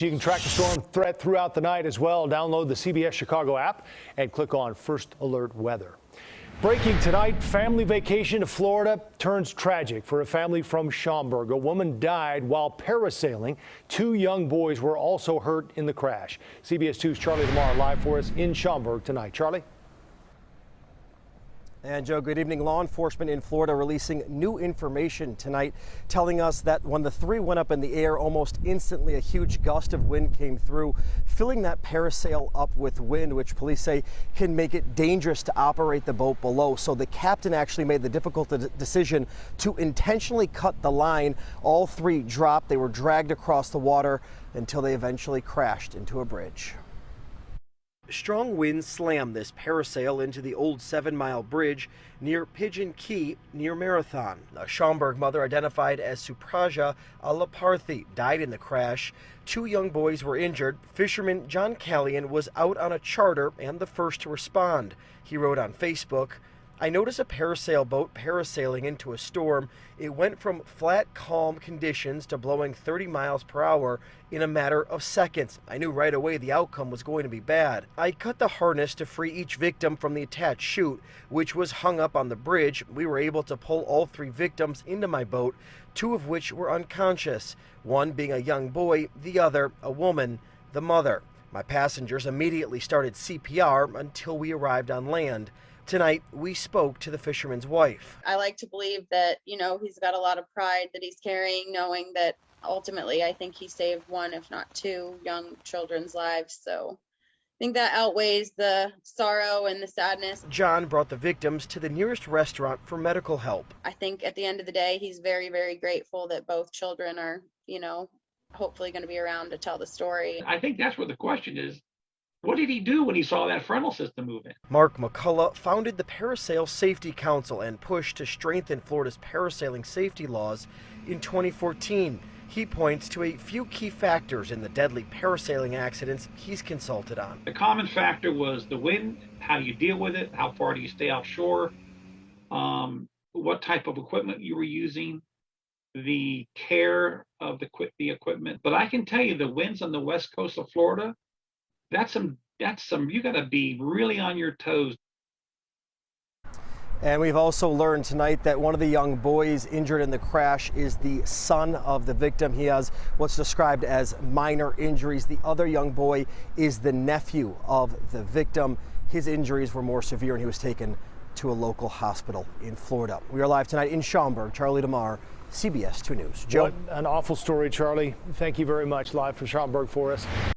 You can track the storm threat throughout the night as well. Download the CBS Chicago app and click on First Alert Weather. Breaking tonight, family vacation to Florida turns tragic for a family from Schaumburg. A woman died while parasailing. Two young boys were also hurt in the crash. CBS 2's Charlie Lamar live for us in Schaumburg tonight. Charlie? And Joe, good evening. Law enforcement in Florida releasing new information tonight, telling us that when the three went up in the air, almost instantly a huge gust of wind came through, filling that parasail up with wind, which police say can make it dangerous to operate the boat below. So the captain actually made the difficult decision to intentionally cut the line. All three dropped. They were dragged across the water until they eventually crashed into a bridge. Strong winds slammed this parasail into the old 7-mile bridge near Pigeon Key near Marathon. A Schaumburg mother identified as Supraja Alaparthi died in the crash. Two young boys were injured. Fisherman John Callion was out on a charter and the first to respond. He wrote on Facebook, "I noticed a parasail boat parasailing into a storm. It went from flat, calm conditions to blowing 30 miles per hour in a matter of seconds. I knew right away the outcome was going to be bad. I cut the harness to free each victim from the attached chute, which was hung up on the bridge. We were able to pull all three victims into my boat, two of which were unconscious, one being a young boy, the other a woman, the mother. My passengers immediately started CPR until we arrived on land." Tonight, we spoke to the fisherman's wife. I like to believe that, he's got a lot of pride that he's carrying, knowing that ultimately I think he saved one, if not two, young children's lives. So I think that outweighs the sorrow and the sadness. John brought the victims to the nearest restaurant for medical help. I think at the end of the day, he's very, very grateful that both children are, hopefully going to be around to tell the story. I think that's where the question is. What did he do when he saw that frontal system moving? Mark McCullough founded the Parasail Safety Council and pushed to strengthen Florida's parasailing safety laws in 2014. He points to a few key factors in the deadly parasailing accidents he's consulted on. The common factor was the wind, how you deal with it, how far do you stay offshore, what type of equipment you were using, the care of the equipment. But I can tell you the winds on the west coast of Florida, that's some, you got to be really on your toes. And we've also learned tonight that one of the young boys injured in the crash is the son of the victim. He has what's described as minor injuries. The other young boy is the nephew of the victim. His injuries were more severe and he was taken to a local hospital in Florida. We are live tonight in Schaumburg. Charlie Lamar, CBS 2 News. Joe? What an awful story, Charlie. Thank you very much. Live from Schaumburg for us.